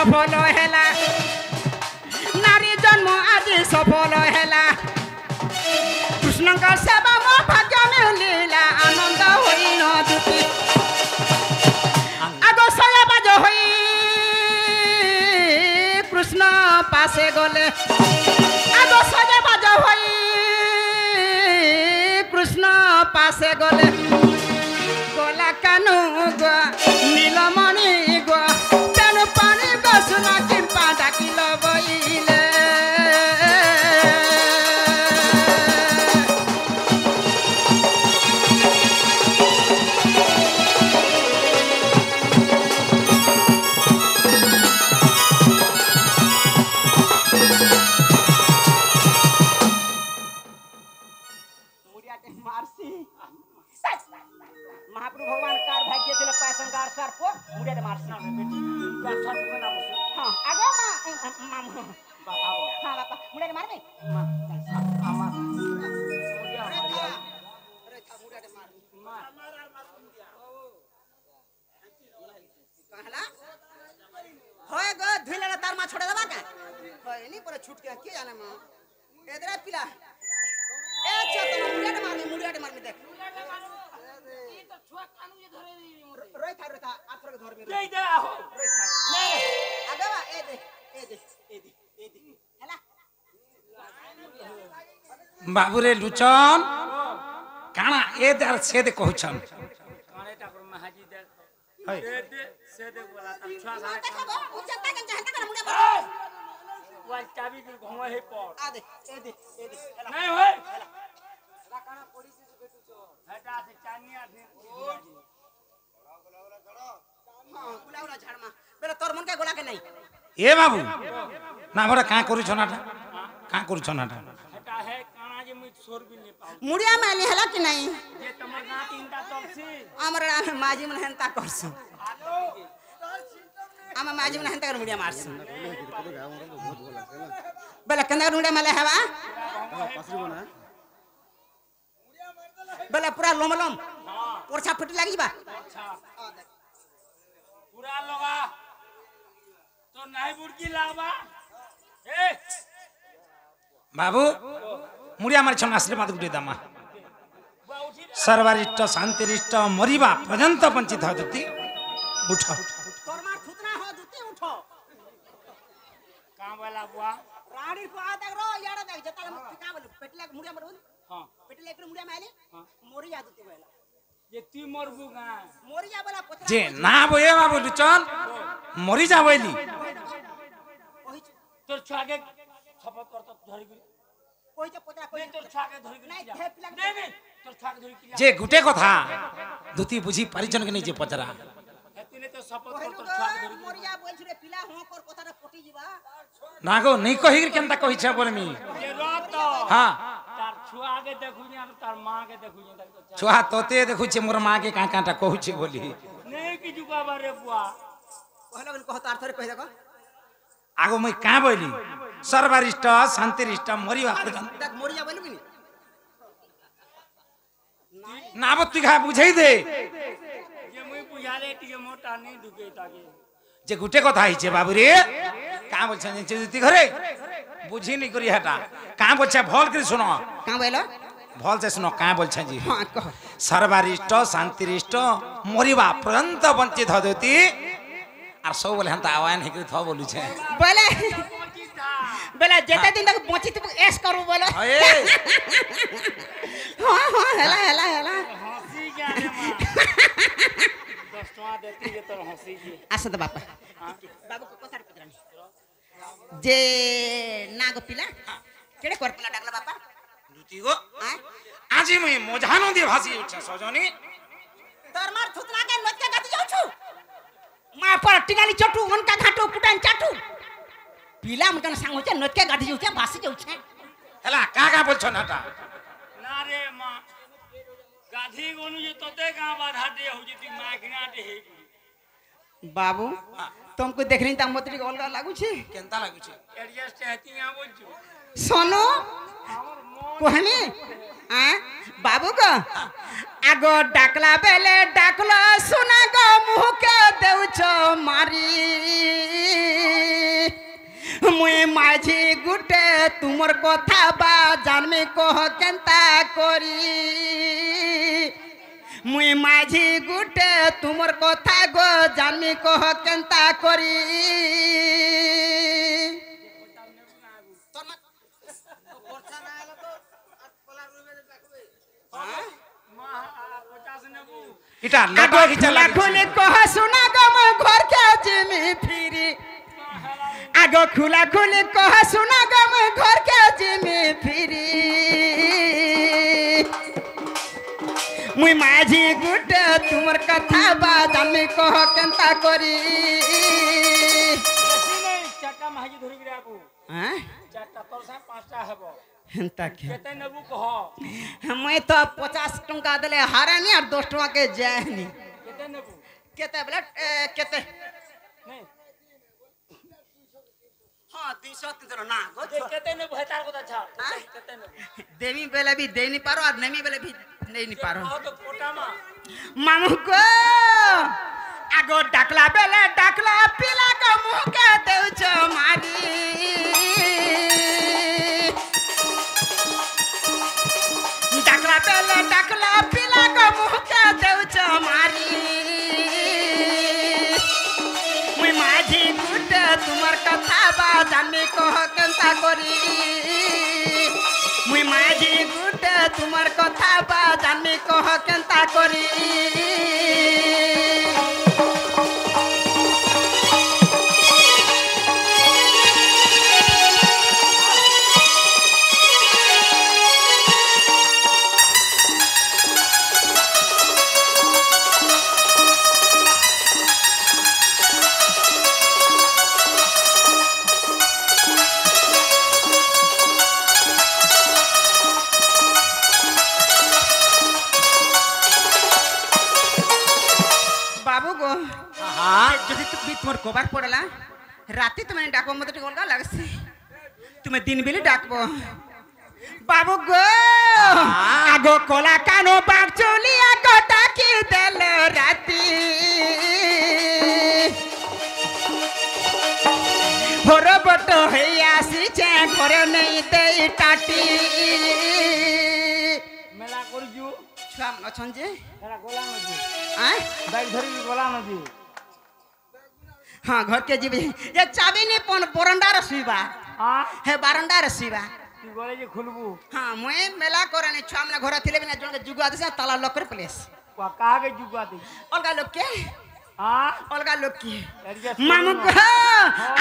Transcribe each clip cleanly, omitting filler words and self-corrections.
सफल हैला नारी जन्म आज सफल हैला कृष्ण का सेवा मो भाग्य में लीला आनंद होई न दुती आगो सया बाज होई कृष्ण पासे गले आगो सया बाज होई कृष्ण पासे गले गोला कानू गो नीलमणि गो तेनु पानी गसुना किंपा डाकिल बइले महाप्रभु भगवान कार भाग्य थे पैसंगार सर को मुड़े मारसी कार सर को ना हां आगो मामू बताओ हां बापा मुड़े मार दे आमा अरे था मुड़े मार कहला होय गो धुले तार मा छोड़ देबा का होय नहीं पर छूट के जाने मा एदरा पिला ए चतन मुड़े मार में देख छुआ कानू ये धरे रोय था आथर के धर में ले दे आहो रोय था नहीं आगवा ए दे हला बाबू रे लुचन काना ए दर से दे कहछन काने ठाकुर महाजी दे दे से दे बोला त छुआ सारे उचता के जहता कर मुड़े वाल चाबी के घुमा हे पर आ दे नहीं होय काना पड़ी से बेटू छो हटा से चानिया दे हां गुलाउला झाड़मा बेला तोर मन के गोला के नहीं ए बाबू ना बड़ा का करू छनाटा का करू छनाटा हटा है काना जे मुई सोर भी नहीं पाऊ मुड़िया माली हला कि नहीं जे तमर गात इंदा तबसी हमरा माजी मन हंता करसु आमा माजी मन हंता कर मुड़िया मारसु बेला कंदा मुड़िया माले हवा बेला पूरा लोमलम पोरछा फट लागी बा पूरा लगा तो नहीं बुड़की लागबा ए बाबू मुड़िया मार छन आशीर्वाद गुटे दामा सर्वरिष्ट शांतिरिष्ट मरिबा पर्यंत वंचित होती उठ तोर मार थुतना हो दुती उठो काम वाला बुआ राड़ी को आ देख रो याड़ा देख जता का बोल पेटला मुड़िया मार बोल हां पेटला एक मुड़िया माले मोरी जा दुती बोला ये ती मरबू गा मोरी जा बोला पतरा जे ना बोए बाबू लुचन मरी जा बोली तोर छागे शपथ करत धरि गई कोई जे पतरा कोई तोर छागे धरि गई नहीं थे पिला नहीं तोर छागे धरि की जे गुटे कथा दुती बुझी परिजन के नहीं जे पचरा हेतिने तो शपथ कर तोर छागे धरि मोरी जा बोल छरे पिला हो कर पतरा पटी जीवा नागो नहीं कहि केनता कहि छ बोलमी ये रात हां तार छुआ आगे देखुनी और तार मां के देखुनी छुआ तोते देखु छ मोर मां के का काटा कहू छ बोली नहीं की जुगा बारे बुआ कहला बन कहत आर थरे कहि देखो आगो मैं का बोली सर्वरिष्ट शांतिरिष्ट मरिबा पर्यंत देख मोरी जा बोलू कि ना बत्ती खा बुझाई दे ये मुई बुझाले टिके मोटा नहीं दुके ताके जे गुटे कथा है छे बाबू रे का बोल छन जुती घरे बुझी नहीं करी हटा का बोल छ भल कर सुनो का बोलो भल से सुनो का बोल छ जी हां कह सर्वरिष्ट शांतिरिष्ट मरिबा पर्यंत वंचित होती और सब बोले हम आवान है थ बोलू छे बोले बोले जेते दिन तक पहुंची तू ऐस करू बोलो ए हां हेला हंसी जाने मां 10 टका देती जे तोर हंसी जी आसत बापा बाबू को कथार पतरानी जे नाग पिला केड़े कर पिला डाकला बापा दुती गो आज मैं मोजानो दे भासी छ सजनी तोर मार थुतरा के नोच के गति जाऊ छु मा पर टिगाली चटू उनका घाटो पुटान चाटू पिला मन संग होचे नोच के गति जाऊ छ भासी जाऊ छ हला का बोल छ नाटा ना रे मां गाधी गोनु जे तोते का बाधा दे हो जति माखना दे बाबू तुमको देखनी त मोतरी अलगा लागू छी केनता लागू छी एडजस्ट हेती आ बोलछु सोनो कहनी आ बाबू को आगो डाकला बेले डाकला सुना गो मुह के देउ छ मारी মুই মাঝি গুটে তুমর কথা বা জানমি কহ কেনতা করি মুই মাঝি গুটে তুমর কথা গো জানমি কহ কেনতা করি এটা লেবা ঘিচা লাগে খুলে কহ শোনা গো মই ঘর কে জিমি ফিরি আগো খুলা খুলি কহ শোনা গো মই ঘর কে জিমি ফিরি মুই মাঝি গুটে তোমার কথা বাদ আমি কহ কেনতা করি চারটা মাঝি ধরি রাখু হ্যাঁ চারটা তোর সাথে পাঁচটা হব হেনতা কে কেতে নেবু কহ মুই তো 50 টাকা দেলে হারানি আর 10 টাকা কে যায়নি কেতে নেবু কেতে বলে কেতে নেই हाँ 200 ना गो কেতে নেবু হেতার কথা ছাড় হ্যাঁ? কেতে নেবু देवी बेले भी दे नहीं पारो और नहीं बेले भी नहीं पारो কহ তো কোটামা मामू को आगो डाकला बेले डाकला पीला को मुंह के देउ छो मारी डाकला बेले डाकला पीला को मुंह के देउ छो मारी मुई माझी गुटे तुमर कथा बा जानी कह केनता करी मुई माझी गुटे तुमर कथा बा जानी कह केनता करी बाबू गो हाँ যদি তুমি তোমার কবার পড়লা রাতে তুমি ডাকবো মতো ঠিক অলগা লাগছে তুমি দিন বেলি ডাকবো বাবু গো আগো কলা কানো বাগ চলি আগো ডাকি দেল রাতি ভোর বট হই আসিছে ঘরে নেই দেই টাটি মেলা করজু ছুয়া অছন যে এরা গোলা নদী আয় বাইক ধরি গোলা নদী हाँ घर के जीवी ये चाबी नहीं पन बरंडा रसीबा হ্যাঁ हे बारंडा रसीबा তুই গলে যে খুলবু हाँ मुए मेला करने छुआ हमने घर थिले बिना जोन के जुगा दे ताला लॉक कर प्लेस কাকে জুগাতে अलगा लोग के হ্যাঁ अलगा लोग की এদিকে मामू को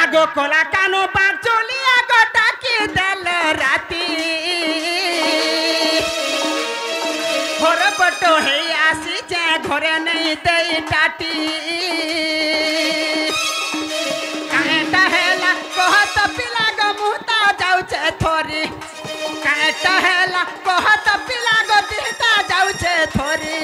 आगो कोला कानो बाग चोली आगो टाकी देल राती घर बटो हे आसी जे घरे नहीं देई टाटी काहेटा हेला कहत पिला गो मुता जाउ छे थोरी काहेटा हेला कहत पिला गो दिहता जाउ छे थोरी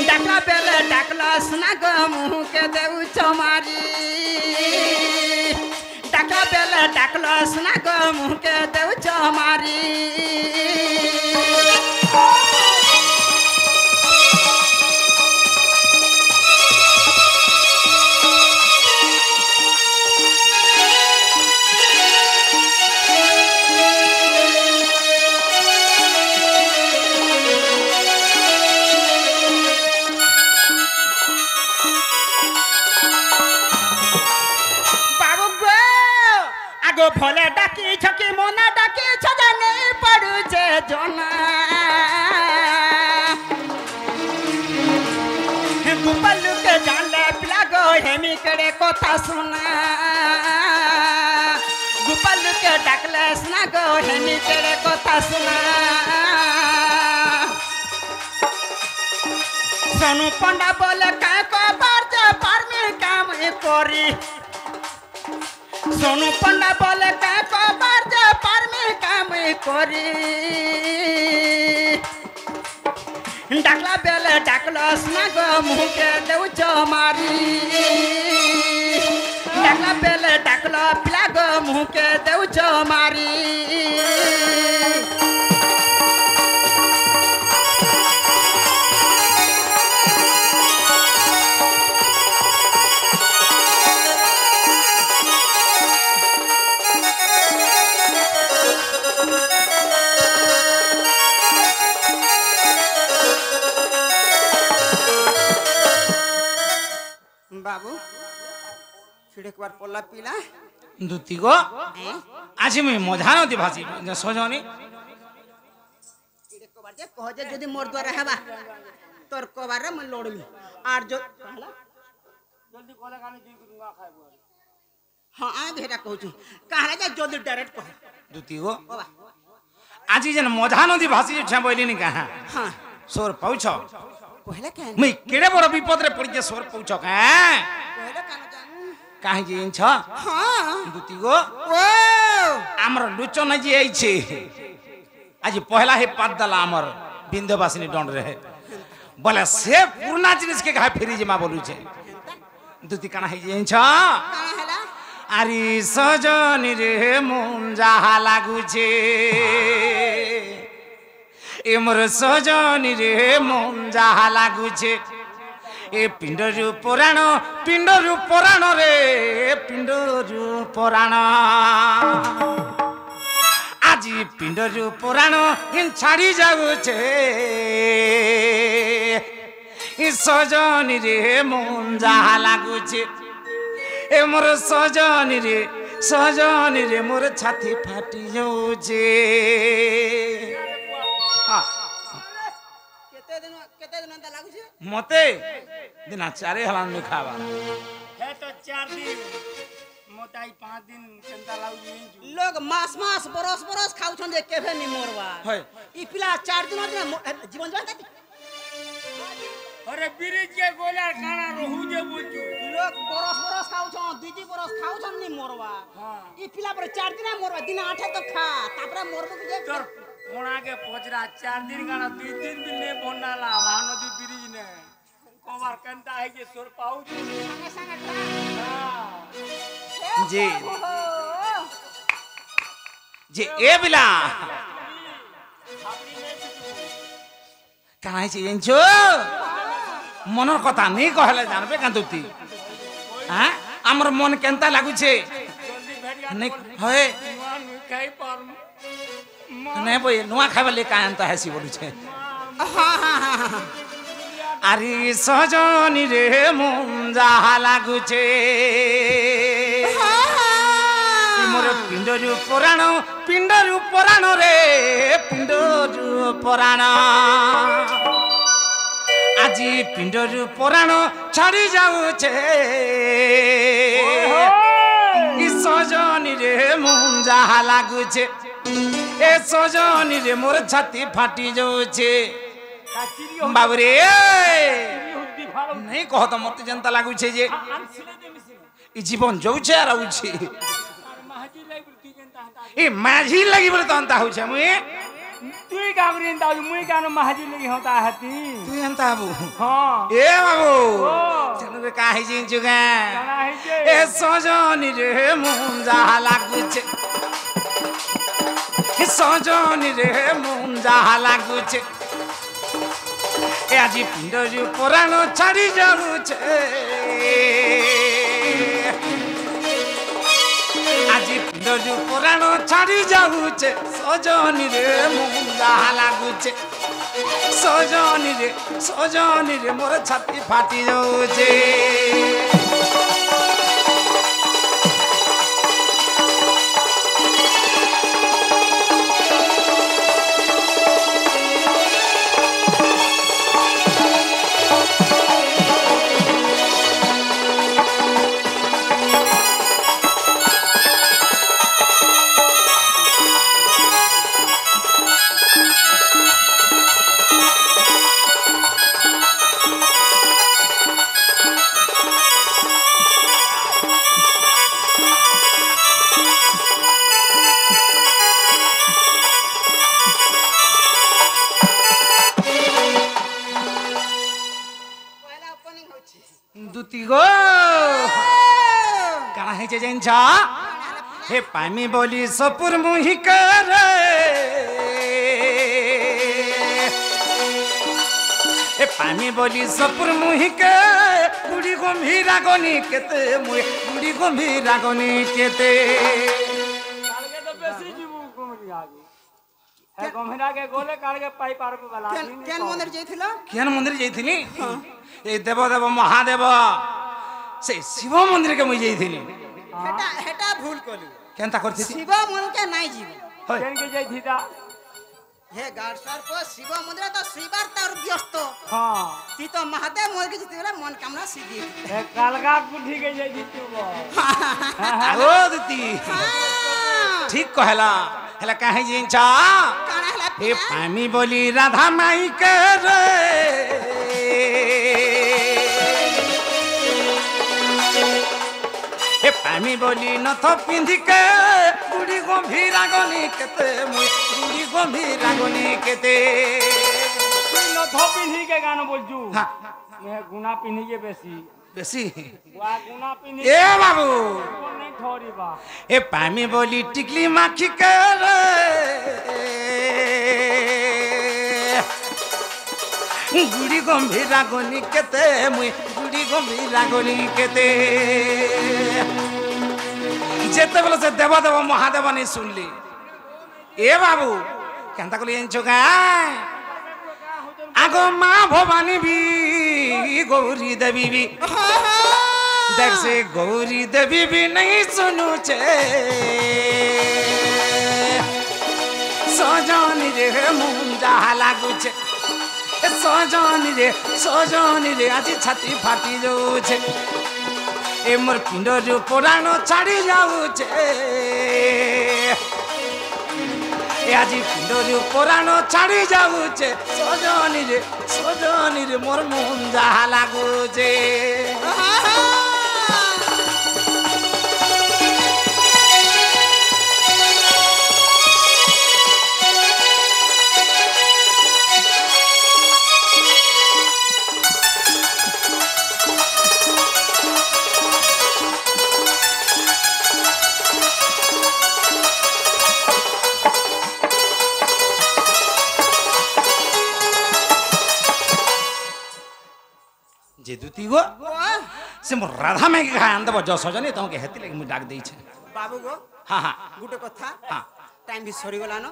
डाकला बेले डाकला सुना गो मुँह के देउ चमारी डाकला बेले डाकला सुना गो मुँह के देउ चमारी बाबू गो आगो भले डाकी छकी मोना डाकी छजा नहीं पड़ू जे जोना गोपालू के जानले पिला गो हेमी करे कथा सुना गोपालू के डाकले सुना गो हेमी करे कथा सुना सोनू पंडा बोले काय को बार जे पार में काम करी सोनू पंडा बोले काय को बार जे पार में काम करी डाकला बेले डाकला सुना गो मुँह के देउ चमारी डाकला बेले डाकला पिला गो मुँह के देउ चमारी बाबू फिर एक बार पल्ला पीला দুতি গো আজি মুই মজা নদী ভাসি সজনি फिर एक बार जे कह जे यदि मोर द्वारा हेबा तोर कबार रे मैं लड़मी आर जो कहला जल्दी कोले खाने दी नुआ खाइबो हां आ भेटा कहू छु कहला जे जल्दी डायरेक्ट कह দুতি গো बाबा আজি যেন মজা নদী ভাসি ছে বইলিনি কাহা हां সোর পাউছ कहला कहन মুই কেড়ে বড় বিপদ রে পড়ি যে সোর পাউছ কা कहला कान जान কাহি জিনছ हां দুতি গো ओ আমার লুচন জি আইছে আজি পহলা হে পাত দালা আমার বিন্দবাসিনী দণ্ড রে বলে সে পুরনা জিনিস কে ঘাই ফেরি জমা বলুছে দুতি কানা হে জিনছ कान हला আরে সজনি রে মন যাহা লাগুছে এ মোর সজনি রে মন যাহা লাগুছে এ পিণ্ডরু পুরাণ রে পিণ্ডরু পুরাণ আজি পিণ্ডরু পুরাণ ছাড়ি যাচ্ছে এ সজনি রে মন যাহা লাগুছে এ মোর সজনি রে মোর ছাতি ফাটি যাচ্ছে केते दिन ता लागु छे मते दिना चारे हलान में खावा है तो 4 दिन मोटाई 5 दिन चिंता लाउ जीजू लोग मास मास बरस बरस खाउ छन जे केभे नि मोरवा है ई पिला 4 दिन दिन जीवन जवान ताती अरे ब्रिज के गोला काना रहू जे बुझू लोग बरस बरस खाउ छन दुई बरस खाउ छन नि मोरवा हां ई पिला पर 4 दिन मोरवा दिन 8 तो खा तापरे मोरबो के जे तोर कोना के पचरा 4 दिन काना 2 दिन भी ने बनला महानदी ब्रिज ने कोबार कंता है जे सोर पाऊ संगे संगे हां जी जी ए बिला কানাই চিনছো মনের কথা নেই কহলে জানবে কান্দুতি হ্যাঁ আমার মন কেনতা লাগুছে जल्दी भेट गया নেই হয় नुआ नु खाई पर নাই বই নোয়া খাইবালে কায়ন্তা হেসি বলুছে हां हां हां আরে সজনি রে মন যাহা লাগুছে মোর পিণ্ডরু পুরাণ রে পিণ্ডরু পুরাণ আজি পিণ্ডরু পুরাণ ছাড়ি যাচ্ছে ই সজনি রে মন যাহা লাগুছে এ সজনি রে মোর ছাতি ফাটি যাচ্ছে काचिरियो বাবুরে हुद्दी फालो नहीं कह तो मत जनता लागुছে যে आन सिले दे मिसिले इ जीवन যাচ্ছে আর আউছে अरे महाजी लाई बुती जनता हता इ माझी লাগি বলে তো আনতা হচ্ছে মুই তুই গাবরিন দাও মুই কানো महाजी লাগি হতা হাতি তুই আনতা বাবু हां এ বাবু ও চলবে কাহি জিনছুগা কানা হইছে এ সজনি রে মন যাহা লাগুছে এ সজনি রে মন যাহা লাগুছে এ আজি পিণ্ডরু পুরাণ ছাড়ি যাচ্ছে আজি পিণ্ডরু পুরাণ ছাড়ি যাচ্ছে সজনি রে মন যাহা লাগুছে সজনি রে মোর ছাতি ফাটি যাচ্ছে पहला ओपनिंग होछि দুতি গো কানা হয়েছে জানছ হে পামি বলি সপুর মুহি করে হে পামি বলি সপুর মুহি কে বুড়ি গম্ভীরা গনি কেতে মুই বুড়ি গম্ভীরা গনি কেতে कालगे तो बेसी जीवू कुमरी आगे है गमहिना के गोले कालगे पाई पार पे वाला केन मंदिर जइथिलो কেন মন্দির যাইছিলি এই দেব দেব মহাদেব से शिव मंदिर के मुई जाइथिनी हेटा हेटा भूल कलु केनता करथि शिव मंदिर के नहीं जीव होय केन के जाई था हे गाड़सर को शिव मंदिर तो शिवर तर व्यस्त हां ती तो महादेव मंदिर के जितले मन कामना सिद्धि ए कालगा गुठी के जाई तू ओ दती ठीक कहला हला काहे जिंचा काना हला ए पामी बोली राधा माई के रे ए पामी बोली नथ पिंधी के गुड़ी गंभीरा गनी केते मुई गुड़ी गंभीरा गनी केते नो थोपिनी के गाना बोलजू हां मैं गुना पिनी के बेसी बेसी वा गुना पिनी ए बाबू नहीं ठोरी बा ए पामी बोली टिकली माखी के रे गुड़ी गंभीरा गनी केते मुई गुड़ी गंभीरा गनी केते जेते बेले से देव देव महादेव नहीं सुनली ए बाबू केनता कली एंचो का आगो माँ भवानी भी गौरी देवी भी देख से गौरी देवी भी नहीं सुनू छे सजानी रे मुंजा लागू छे सजानी रे आज छाती फाटी जाऊ छे ए मोर पिंड जो पुराण छाड़ी जाऊ छे ए आज पिंड जो पुराण छाड़ी जाऊ छे सजानी रे मोर मुंजा लागू छे जे दुती गो से मोर राधा में के खान देबो जो सजनी तमके हेती लगे मु डाक देई छे बाबू गो हां हां गुटे कथा हां टाइम भी सरी गला न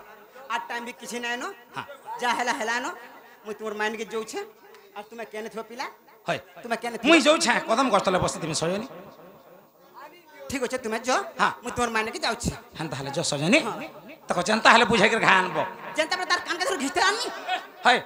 आ टाइम भी किछि नै न हां जा हेला हेला न मु तोर माइन के जाऊ छे आ तुमे केने थो पिला होय तुमे केने मुई जाऊ छे कदम गस्तले बसती तुम सजनी ठीक होचे तुमे जो हां मु तोर माइन के जाऊ छे हन ताले जो सजनी तको जनता हले बुझाई के खान बो जनता पर तार कान के घिचते आनी होय